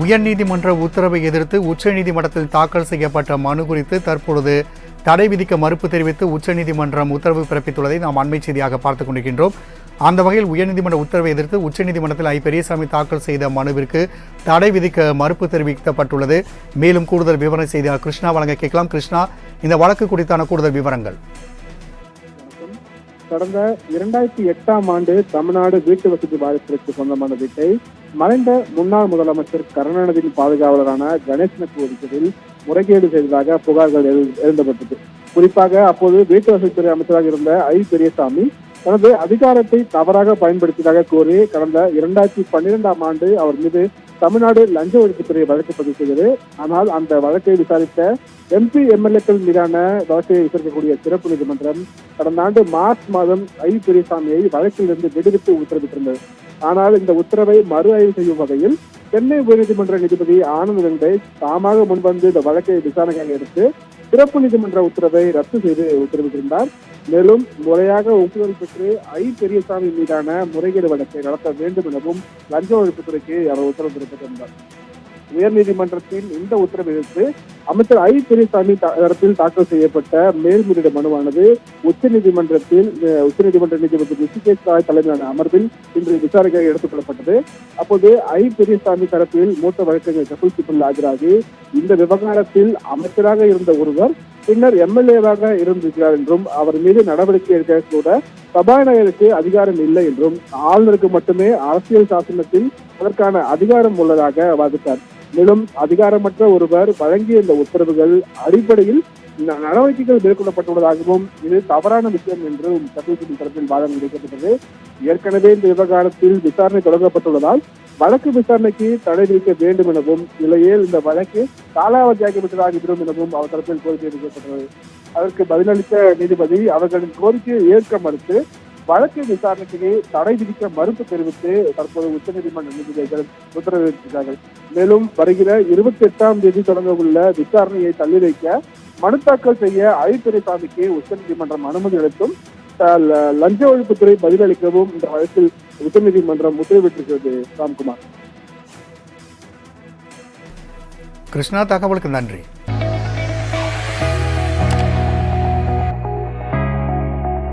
உயர்நீதிமன்ற உத்தரவை எதிர்த்து உச்சநீதிமன்றத்தில் தாக்கல் செய்யப்பட்ட மனு குறித்து தற்பொழுது தடை விதிக்க மறுப்பு தெரிவித்து உச்சநீதிமன்றம் உத்தரவு பிறப்பித்துள்ளதை நாம் அண்மை செய்தியாக பார்த்துக் கொண்டிருக்கின்றோம். அந்த வகையில் உயர்நீதிமன்ற உத்தரவை எதிர்த்து உச்சநீதிமன்றத்தில் பெரியசாமி தாக்கல் செய்த மனுவிற்கு தடை விதிக்க மறுப்பு தெரிவிக்கப்பட்டுள்ளது. மேலும் கூடுதல் விவரம் செய்தியாளர் கிருஷ்ணா வழங்க கேட்கலாம். கிருஷ்ணா, இந்த வழக்கு குறித்தான கூடுதல் விவரங்கள். கடந்த 2008ஆம் ஆண்டு தமிழ்நாடு வீட்டு வசதி வாரியத்திற்கு சொந்தமான வீட்டை மறைந்த முன்னாள் முதலமைச்சர் கருணாநிதியின் பாதுகாவலரான கணேசனுக்கு ஒதுக்கீட்டில் முறைகேடு செய்ததாக புகார்கள் எழுந்தப்பட்டது. குறிப்பாக அப்போது வீட்டு வசதித்துறை அமைச்சராக இருந்த பெரியசாமி தனது அதிகாரத்தை தவறாக பயன்படுத்தியதாக கூறி கடந்த 2012ஆம் ஆண்டு அவர் மீது தமிழ்நாடு லஞ்ச ஒழிப்புத்துறை வழக்கு பதிவு செய்தது. ஆனால் அந்த வழக்கை விசாரித்த MP MLAக்கள் மீதான வழக்கை விசாரிக்கக்கூடிய சிறப்பு நீதிமன்றம் கடந்த ஆண்டு மார்ச் மாதம் பெரியசாமியை வழக்கிலிருந்து விடுவித்து உத்தரவிட்டிருந்தது. ஆனால் இந்த உத்தரவை மறு ஆய்வு செய்யும் வகையில் சென்னை உயர்நீதிமன்ற நீதிபதி ஆனந்த் வெங்கடேஷ் தாமாக முன்வந்து இந்த வழக்கை விசாரணையாக எடுத்து சிறப்பு நீதிமன்ற உத்தரவை ரத்து செய்து உத்தரவிட்டிருந்தார். மேலும் முறையாக ஒப்புதல் பெற்று பெரியசாமி மீதான முறைகேடு வழக்கை நடத்த வேண்டும் எனவும் லஞ்ச ஒழிப்புத்துறைக்கு அவர் உத்தரவு பிறப்பித்திருந்தார். உயர்நீதிமன்றத்தின் இந்த உத்தரவை எதிர்த்து அமைச்சர் பெரியசாமி தரப்பில் தாக்கல் செய்யப்பட்ட மேல்முறையீடு மனுவானது உச்சநீதிமன்ற நீதிபதி ரிஷிகேஷ் ராய் தலைமையிலான அமர்வில் இன்று விசாரணையாக எடுத்துக் கொள்ளப்பட்டது. அப்போது பெரியசாமி தரப்பில் மூத்த வழக்கறிஞர் கபில் சிபல் ஆஜராகி இந்த விவகாரத்தில் அமைச்சராக இருந்த ஒருவர் பின்னர் MLAவாக இருந்திருக்கிறார் என்றும் அவர் மீது நடவடிக்கை எடுக்க கூட சபாநாயகருக்கு அதிகாரம் இல்லை என்றும் ஆளுநருக்கு மட்டுமே அரசியல் சாசனத்தில் அதற்கான அதிகாரம் உள்ளதாக வாதிட்டார். மேலும் அதிகாரமற்ற ஒருவர் வழங்கிய இந்த உத்தரவுகள் அடிப்படையில் நடவடிக்கைகள் மேற்கொள்ளப்பட்டுள்ளதாகவும் இது தவறான விஷயம் என்றும் கபில் சிபல் தரப்பில் வாதம் கிடைக்கப்பட்டது. ஏற்கனவே இந்த விவகாரத்தில் விசாரணை தொடங்கப்பட்டுள்ளதால் வழக்கு விசாரணைக்கு தடை விதிக்க வேண்டும் எனவும் இல்லையேல் இந்த வழக்கு காலாவதியாகிவிட்டதாகிவிடும் எனவும் அவர் தரப்பில் கோரிக்கை விதிக்கப்பட்டது. அதற்கு பதிலளித்த நீதிபதி அவர்களின் கோரிக்கையை ஏற்க மறுத்து வழக்கு விசாரணைக்கு தடை விதிக்க மறுப்பு தெரிவித்து தற்போது உச்சநீதிமன்ற நீதிபதிகள் உத்தரவிட்டிருக்கிறார்கள். மேலும் வருகிற 28ஆம் தேதி தொடங்க உள்ள விசாரணையை தள்ளி வைக்க மனு தாக்கல் செய்ய பெரியசாமிக்கு உச்சநீதிமன்றம் அனுமதி அளித்தும் லஞ்ச ஒழிப்புத்துறை பதிலளிக்கவும் இந்த வழக்கில் உச்சநீதிமன்றம் உத்தரவிட்டிருக்கிறது. ராம்குமார். கிருஷ்ணா, தகவலுக்கு நன்றி.